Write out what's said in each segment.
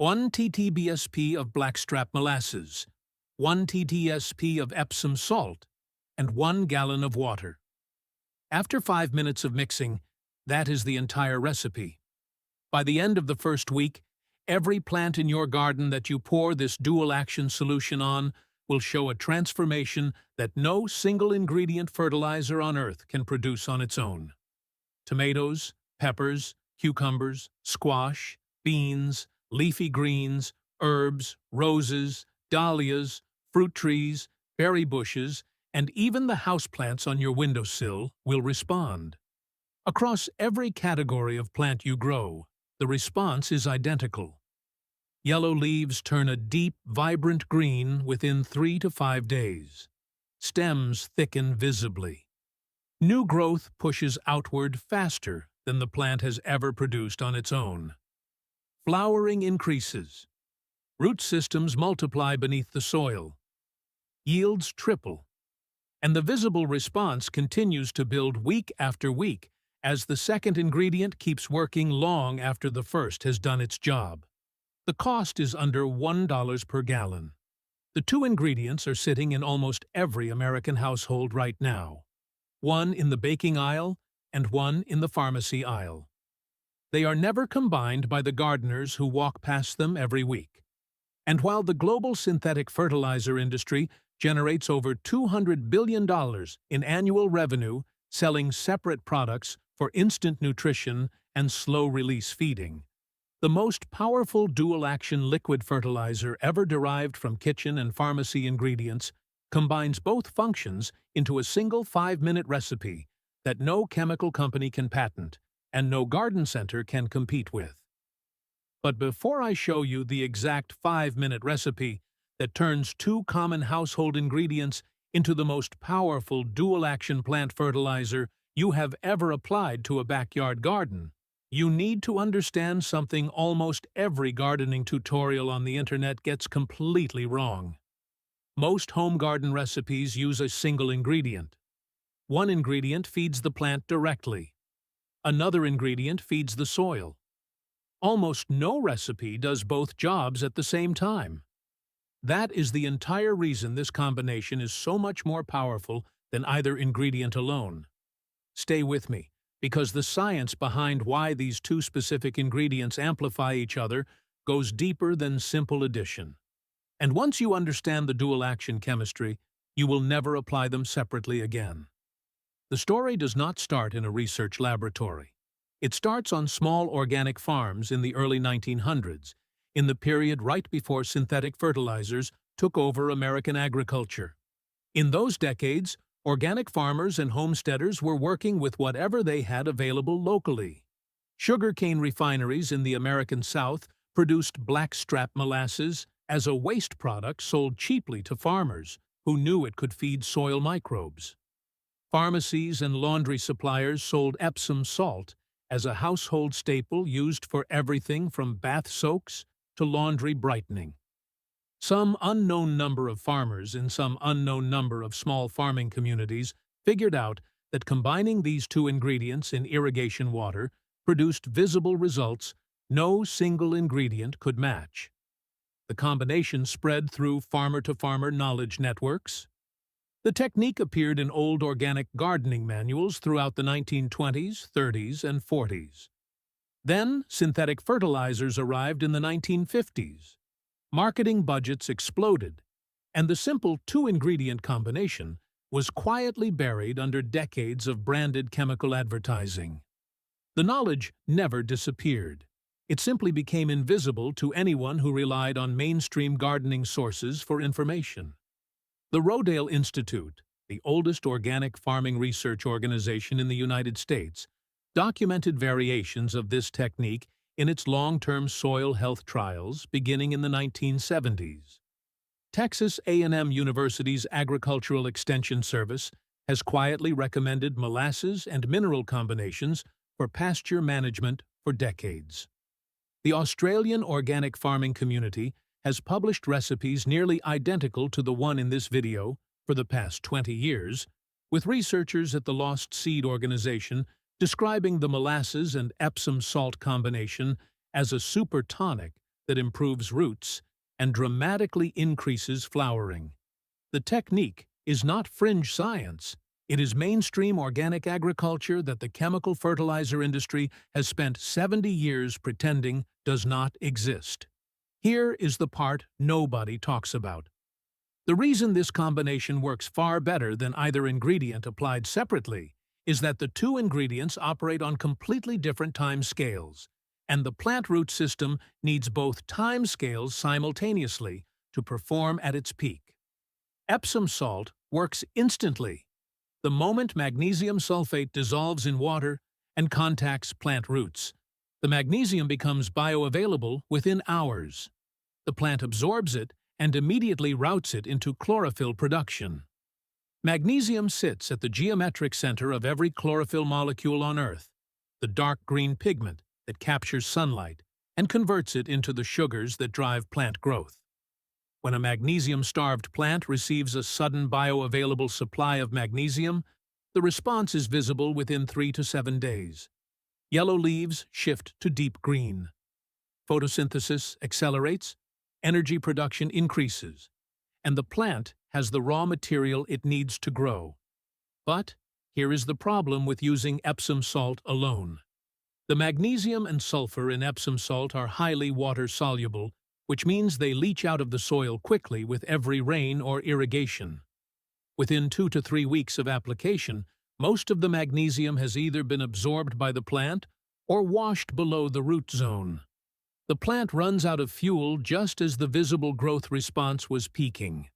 1 ttBSP of blackstrap molasses, 1 ttSP of Epsom salt, and 1 gallon of water. After 5 minutes of mixing, that is the entire recipe. By the end of the first week, every plant in your garden that you pour this dual-action solution on will show a transformation that no single ingredient fertilizer on earth can produce on its own. Tomatoes, peppers, cucumbers, squash, beans, leafy greens, herbs, roses, dahlias, fruit trees, berry bushes, and even the houseplants on your windowsill will respond. Across every category of plant you grow, the response is identical. Yellow leaves turn a deep, vibrant green within 3 to 5 days. Stems thicken visibly. New growth pushes outward faster than the plant has ever produced on its own. Flowering increases. Root systems multiply beneath the soil. Yields triple. And the visible response continues to build week after week as the second ingredient keeps working long after the first has done its job. The cost is under $1 per gallon. The two ingredients are sitting in almost every American household right now. One in the baking aisle and one in the pharmacy aisle. They are never combined by the gardeners who walk past them every week. And while the global synthetic fertilizer industry generates over $200 billion in annual revenue selling separate products for instant nutrition and slow-release feeding, the most powerful dual-action liquid fertilizer ever derived from kitchen and pharmacy ingredients combines both functions into a single 5-minute recipe that no chemical company can patent and no garden center can compete with. But before I show you the exact 5-minute recipe that turns two common household ingredients into the most powerful dual-action plant fertilizer you have ever applied to a backyard garden, you need to understand something almost every gardening tutorial on the internet gets completely wrong. Most home garden recipes use a single ingredient. One ingredient feeds the plant directly. Another ingredient feeds the soil. Almost no recipe does both jobs at the same time. That is the entire reason this combination is so much more powerful than either ingredient alone. Stay with me, because the science behind why these two specific ingredients amplify each other goes deeper than simple addition. And once you understand the dual-action chemistry, you will never apply them separately again. The story does not start in a research laboratory. It starts on small organic farms in the early 1900s, in the period right before synthetic fertilizers took over American agriculture. In those decades, organic farmers and homesteaders were working with whatever they had available locally. Sugarcane refineries in the American South produced blackstrap molasses as a waste product sold cheaply to farmers who knew it could feed soil microbes. Pharmacies and laundry suppliers sold Epsom salt as a household staple used for everything from bath soaks to laundry brightening. Some unknown number of farmers in some unknown number of small farming communities figured out that combining these two ingredients in irrigation water produced visible results no single ingredient could match. The combination spread through farmer-to-farmer knowledge networks. The technique appeared in old organic gardening manuals throughout the 1920s, 30s, and 40s. Then, synthetic fertilizers arrived in the 1950s. Marketing budgets exploded, and the simple two-ingredient combination was quietly buried under decades of branded chemical advertising. The knowledge never disappeared. It simply became invisible to anyone who relied on mainstream gardening sources for information. The Rodale Institute, the oldest organic farming research organization in the United States, documented variations of this technique in its long-term soil health trials beginning in the 1970s. Texas A&M University's Agricultural Extension Service has quietly recommended molasses and mineral combinations for pasture management for decades. The Australian organic farming community has published recipes nearly identical to the one in this video for the past 20 years, with researchers at the Lost Seed organization describing the molasses and Epsom salt combination as a super tonic that improves roots and dramatically increases flowering. The technique is not fringe science. It is mainstream organic agriculture that the chemical fertilizer industry has spent 70 years pretending does not exist. Here is the part nobody talks about. The reason this combination works far better than either ingredient applied separately is that the two ingredients operate on completely different time scales, and the plant root system needs both time scales simultaneously to perform at its peak. Epsom salt works instantly. The moment magnesium sulfate dissolves in water and contacts plant roots, the magnesium becomes bioavailable within hours. The plant absorbs it and immediately routes it into chlorophyll production. Magnesium sits at the geometric center of every chlorophyll molecule on Earth, the dark green pigment that captures sunlight and converts it into the sugars that drive plant growth. When a magnesium-starved plant receives a sudden bioavailable supply of magnesium, the response is visible within 3 to 7 days. Yellow leaves shift to deep green. Photosynthesis accelerates, energy production increases, and the plant has the raw material it needs to grow. But here is the problem with using Epsom salt alone. The magnesium and sulfur in Epsom salt are highly water-soluble, which means they leach out of the soil quickly with every rain or irrigation. Within 2 to 3 weeks of application, most of the magnesium has either been absorbed by the plant or washed below the root zone. The plant runs out of fuel just as the visible growth response was peaking.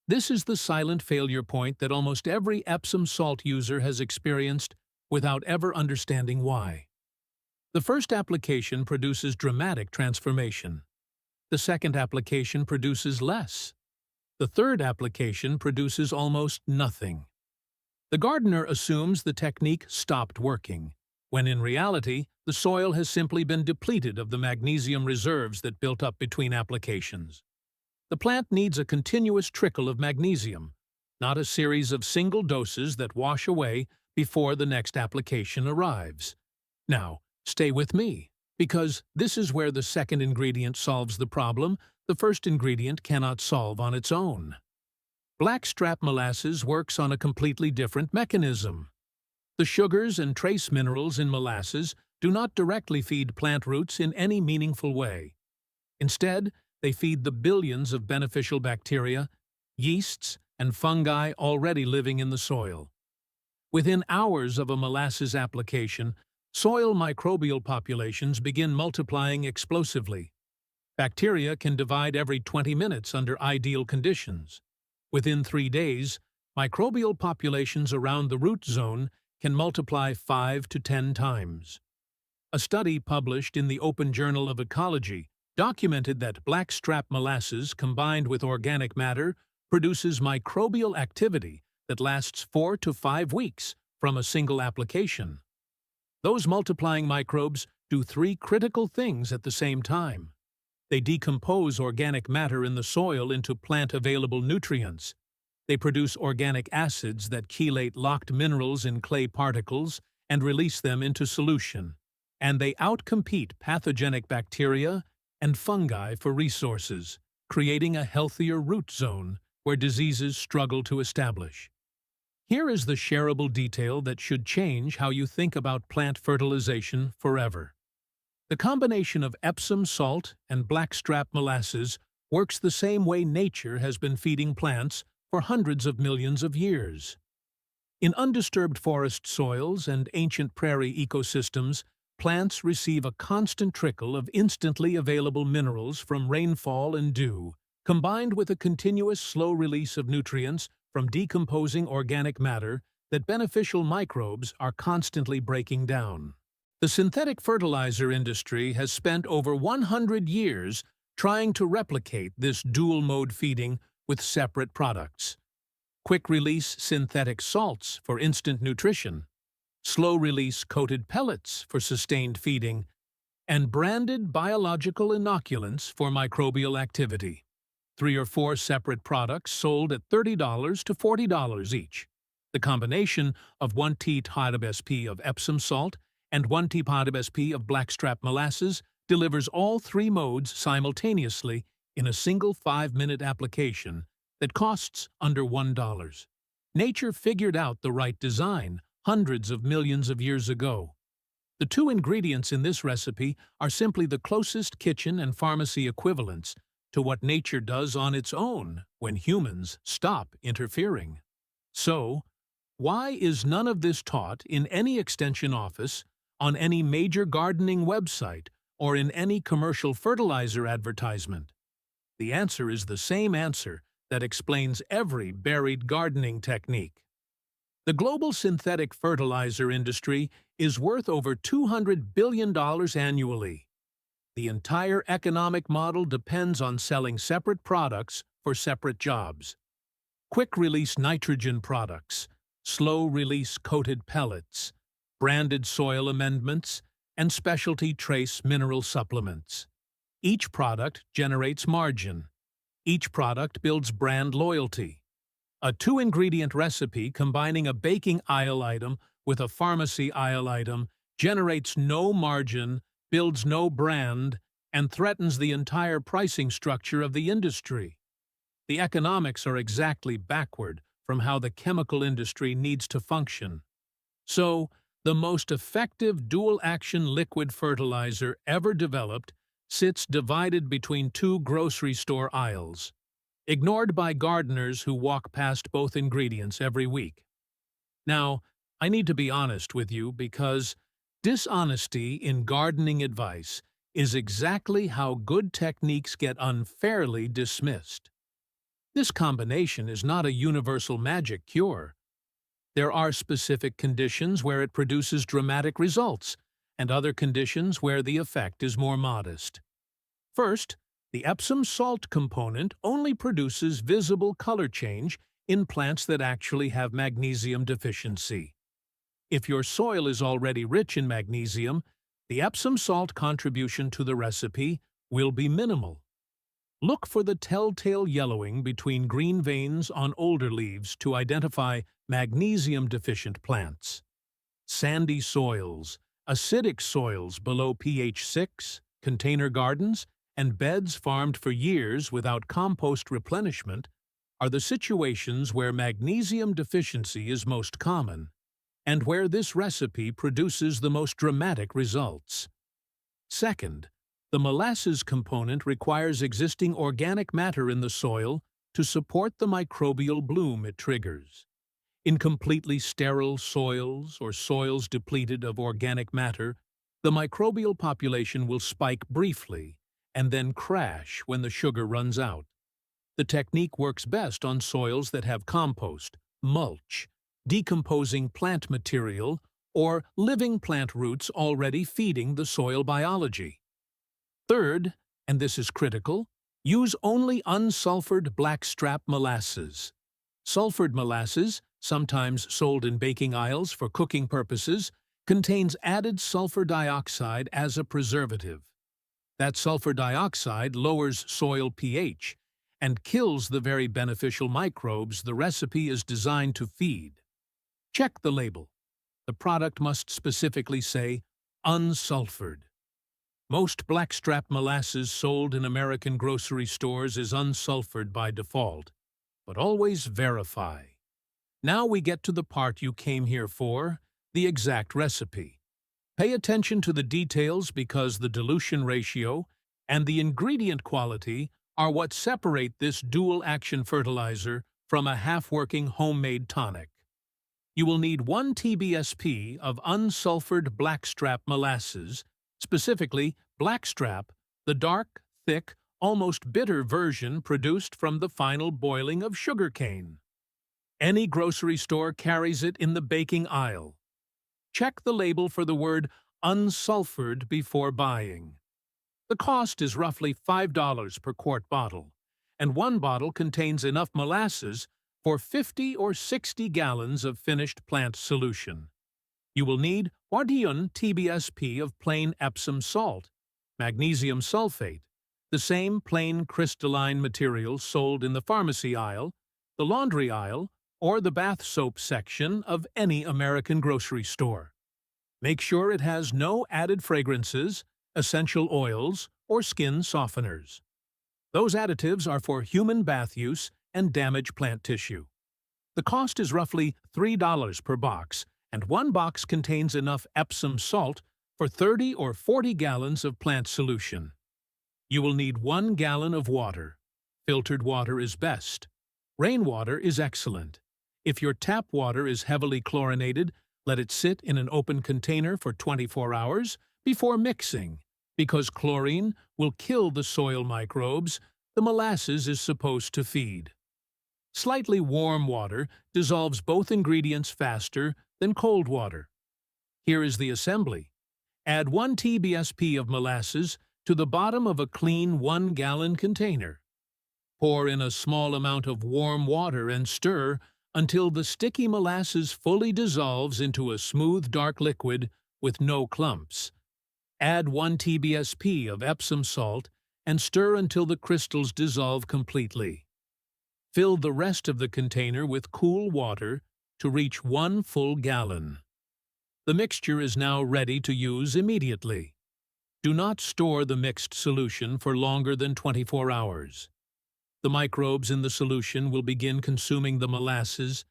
This is the silent failure point that almost every Epsom salt user has experienced without ever understanding why. The first application produces dramatic transformation. The second application produces less. The third application produces almost nothing. The gardener assumes the technique stopped working, when in reality, the soil has simply been depleted of the magnesium reserves that built up between applications. The plant needs a continuous trickle of magnesium, not a series of single doses that wash away before the next application arrives. Now, stay with me, because this is where the second ingredient solves the problem the first ingredient cannot solve on its own. Blackstrap molasses works on a completely different mechanism. The sugars and trace minerals in molasses do not directly feed plant roots in any meaningful way. Instead, they feed the billions of beneficial bacteria, yeasts, and fungi already living in the soil. Within hours of a molasses application, soil microbial populations begin multiplying explosively. Bacteria can divide every 20 minutes under ideal conditions. Within 3 days, microbial populations around the root zone can multiply 5 to 10 times. A study published in the Open Journal of Ecology documented that blackstrap molasses combined with organic matter produces microbial activity that lasts 4 to 5 weeks from a single application. Those multiplying microbes do 3 critical things at the same time. They decompose organic matter in the soil into plant-available nutrients. They produce organic acids that chelate locked minerals in clay particles and release them into solution. And they outcompete pathogenic bacteria and fungi for resources, creating a healthier root zone where diseases struggle to establish. Here is the shareable detail that should change how you think about plant fertilization forever. The combination of Epsom salt and blackstrap molasses works the same way nature has been feeding plants for hundreds of millions of years. In undisturbed forest soils and ancient prairie ecosystems, plants receive a constant trickle of instantly available minerals from rainfall and dew, combined with a continuous slow release of nutrients from decomposing organic matter that beneficial microbes are constantly breaking down. The synthetic fertilizer industry has spent over 100 years trying to replicate this dual-mode feeding with separate products. Quick-release synthetic salts for instant nutrition, slow-release coated pellets for sustained feeding, and branded biological inoculants for microbial activity. 3 or 4 separate products sold at $30 to $40 each. The combination of 1 teaspoon of Epsom salt and 1 teaspoon of blackstrap molasses delivers all three modes simultaneously in a single 5-minute application that costs under $1. Nature figured out the right design hundreds of millions of years ago. The two ingredients in this recipe are simply the closest kitchen and pharmacy equivalents to what nature does on its own when humans stop interfering. So, why is none of this taught in any extension office, on any major gardening website, or in any commercial fertilizer advertisement? The answer is the same answer that explains every buried gardening technique. The global synthetic fertilizer industry is worth over $200 billion annually. The entire economic model depends on selling separate products for separate jobs. Quick-release nitrogen products, slow-release coated pellets, branded soil amendments, and specialty trace mineral supplements. Each product generates margin. Each product builds brand loyalty. A two-ingredient recipe combining a baking aisle item with a pharmacy aisle item generates no margin, builds no brand, and threatens the entire pricing structure of the industry. The economics are exactly backward from how the chemical industry needs to function. So, the most effective dual-action liquid fertilizer ever developed sits divided between two grocery store aisles, ignored by gardeners who walk past both ingredients every week. Now, I need to be honest with you because dishonesty in gardening advice is exactly how good techniques get unfairly dismissed. This combination is not a universal magic cure. There are specific conditions where it produces dramatic results, and other conditions where the effect is more modest. First, the Epsom salt component only produces visible color change in plants that actually have magnesium deficiency. If your soil is already rich in magnesium, the Epsom salt contribution to the recipe will be minimal. Look for the telltale yellowing between green veins on older leaves to identify magnesium-deficient plants. Sandy soils, acidic soils below pH 6, container gardens, and beds farmed for years without compost replenishment are the situations where magnesium deficiency is most common, and where this recipe produces the most dramatic results. Second, the molasses component requires existing organic matter in the soil to support the microbial bloom it triggers. In completely sterile soils or soils depleted of organic matter, the microbial population will spike briefly and then crash when the sugar runs out. The technique works best on soils that have compost, mulch, decomposing plant material, or living plant roots already feeding the soil biology. Third, and this is critical, use only unsulfured blackstrap molasses. Sulfured molasses, sometimes sold in baking aisles for cooking purposes, contains added sulfur dioxide as a preservative. That sulfur dioxide lowers soil pH and kills the very beneficial microbes the recipe is designed to feed. Check the label. The product must specifically say unsulfured. Most blackstrap molasses sold in American grocery stores is unsulfured by default, but always verify. Now we get to the part you came here for, the exact recipe. Pay attention to the details because the dilution ratio and the ingredient quality are what separate this dual-action fertilizer from a half-working homemade tonic. You will need 1 TBSP of unsulfured blackstrap molasses, specifically blackstrap, the dark, thick, almost bitter version produced from the final boiling of sugarcane. Any grocery store carries it in the baking aisle. Check the label for the word unsulfured before buying. The cost is roughly $5 per quart bottle, and one bottle contains enough molasses for 50 or 60 gallons of finished plant solution. You will need 1 TBSP of plain Epsom salt, magnesium sulfate, the same plain crystalline material sold in the pharmacy aisle, the laundry aisle, or the bath soap section of any American grocery store. Make sure it has no added fragrances, essential oils, or skin softeners. Those additives are for human bath use and damaged plant tissue. The cost is roughly $3 per box, and one box contains enough Epsom salt for 30 or 40 gallons of plant solution. You will need 1 gallon of water. Filtered water is best. Rainwater is excellent. If your tap water is heavily chlorinated, let it sit in an open container for 24 hours before mixing, because chlorine will kill the soil microbes the molasses is supposed to feed. Slightly warm water dissolves both ingredients faster than cold water. Here is the assembly. Add 1 TBSP of molasses to the bottom of a clean 1-gallon container. Pour in a small amount of warm water and stir until the sticky molasses fully dissolves into a smooth dark liquid with no clumps. Add 1 TBSP of Epsom salt and stir until the crystals dissolve completely. Fill the rest of the container with cool water to reach 1 full gallon. The mixture is now ready to use immediately. Do not store the mixed solution for longer than 24 hours. The microbes in the solution will begin consuming the molasses,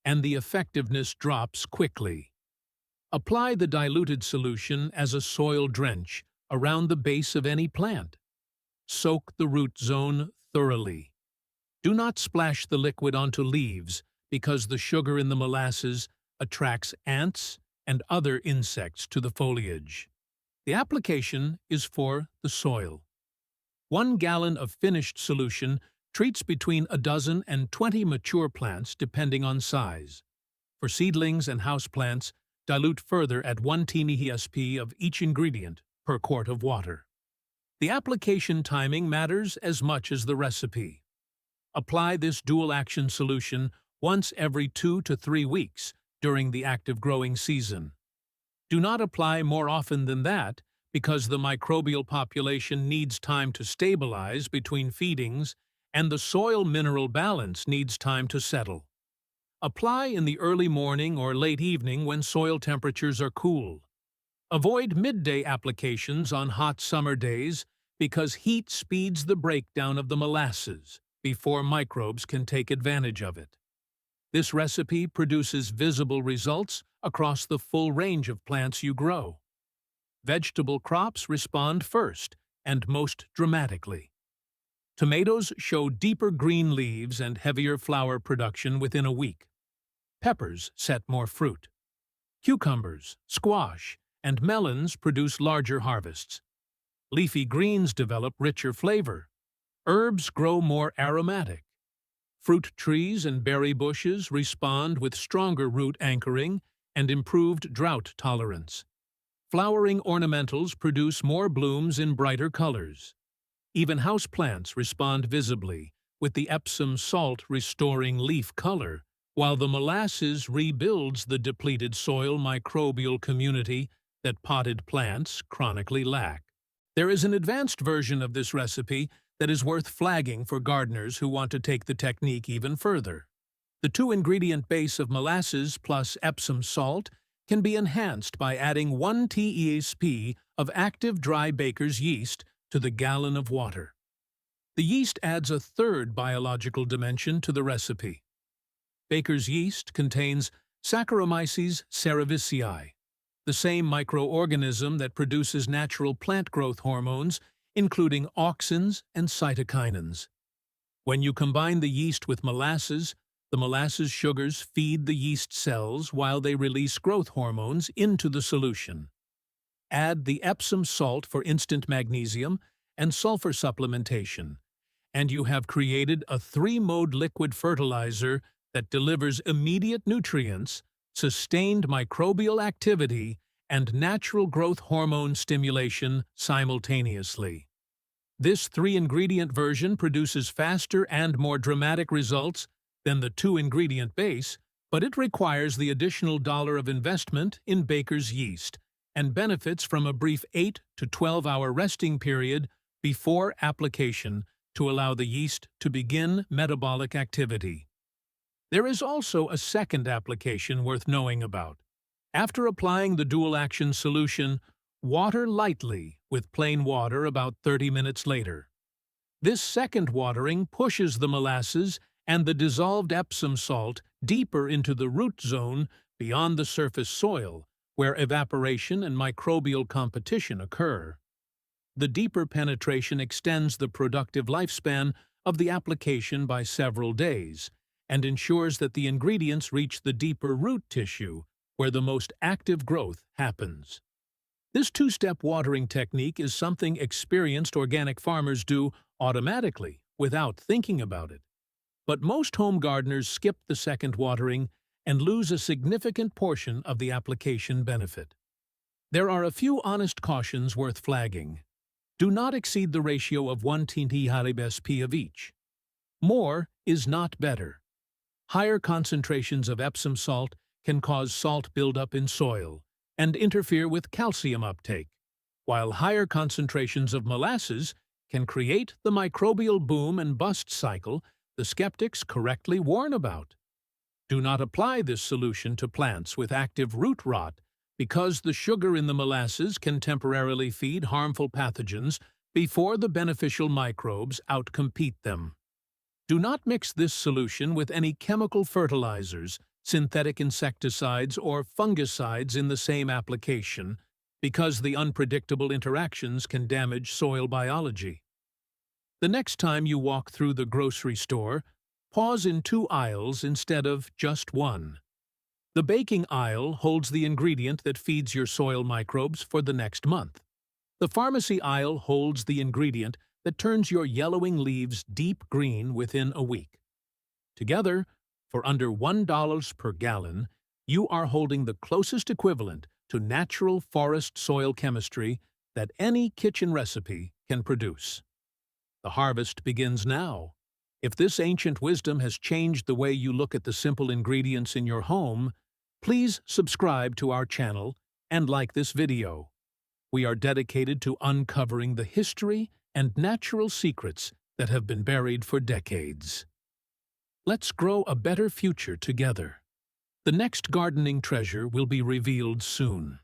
and the effectiveness drops quickly. Apply the diluted solution as a soil drench around the base of any plant. Soak the root zone thoroughly. Do not splash the liquid onto leaves because the sugar in the molasses attracts ants and other insects to the foliage. The application is for the soil. 1 gallon of finished solution treats between a dozen and 20 mature plants depending on size. For seedlings and houseplants, dilute further at 1 TBSP of each ingredient per quart of water. The application timing matters as much as the recipe. Apply this dual-action solution once every 2 to 3 weeks during the active growing season. Do not apply more often than that because the microbial population needs time to stabilize between feedings and the soil mineral balance needs time to settle. Apply in the early morning or late evening when soil temperatures are cool. Avoid midday applications on hot summer days because heat speeds the breakdown of the molasses before microbes can take advantage of it. This recipe produces visible results across the full range of plants you grow. Vegetable crops respond first and most dramatically. Tomatoes show deeper green leaves and heavier flower production within a week. Peppers set more fruit. Cucumbers, squash, and melons produce larger harvests. Leafy greens develop richer flavor. Herbs grow more aromatic. Fruit trees and berry bushes respond with stronger root anchoring and improved drought tolerance. Flowering ornamentals produce more blooms in brighter colors. Even houseplants respond visibly, with the Epsom salt restoring leaf color, while the molasses rebuilds the depleted soil microbial community that potted plants chronically lack. There is an advanced version of this recipe that is worth flagging for gardeners who want to take the technique even further. The 2-ingredient base of molasses plus Epsom salt can be enhanced by adding 1 TESP of active dry baker's yeast to the gallon of water. The yeast adds a third biological dimension to the recipe. Baker's yeast contains Saccharomyces cerevisiae, the same microorganism that produces natural plant growth hormones, including auxins and cytokinins. When you combine the yeast with molasses, the molasses sugars feed the yeast cells while they release growth hormones into the solution. Add the Epsom salt for instant magnesium and sulfur supplementation, and you have created a 3-mode liquid fertilizer that delivers immediate nutrients, sustained microbial activity, and natural growth hormone stimulation simultaneously. This 3-ingredient version produces faster and more dramatic results than the 2-ingredient base, but it requires the additional $1 of investment in baker's yeast and benefits from a brief 8 to 12-hour resting period before application to allow the yeast to begin metabolic activity. There is also a second application worth knowing about. After applying the dual-action solution, Water lightly with plain water about 30 minutes later. This second watering pushes the molasses and the dissolved Epsom salt deeper into the root zone beyond the surface soil, where evaporation and microbial competition occur. The deeper penetration extends the productive lifespan of the application by several days and ensures that the ingredients reach the deeper root tissue, where the most active growth happens. This two-step watering technique is something experienced organic farmers do automatically, without thinking about it. But most home gardeners skip the second watering and lose a significant portion of the application benefit. There are a few honest cautions worth flagging. Do not exceed the ratio of 1 ttSp of each. More is not better. Higher concentrations of Epsom salt can cause salt buildup in soil and interfere with calcium uptake, while higher concentrations of molasses can create the microbial boom and bust cycle the skeptics correctly warn about. Do not apply this solution to plants with active root rot because the sugar in the molasses can temporarily feed harmful pathogens before the beneficial microbes outcompete them. Do not mix this solution with any chemical fertilizers, synthetic insecticides, or fungicides in the same application because the unpredictable interactions can damage soil biology. The next time you walk through the grocery store, pause in 2 aisles instead of just 1. The baking aisle holds the ingredient that feeds your soil microbes for the next month. The pharmacy aisle holds the ingredient that turns your yellowing leaves deep green within a week. Together, for under $1 per gallon, you are holding the closest equivalent to natural forest soil chemistry that any kitchen recipe can produce. The harvest begins now. If this ancient wisdom has changed the way you look at the simple ingredients in your home, please subscribe to our channel and like this video. We are dedicated to uncovering the history and natural secrets that have been buried for decades. Let's grow a better future together. The next gardening treasure will be revealed soon.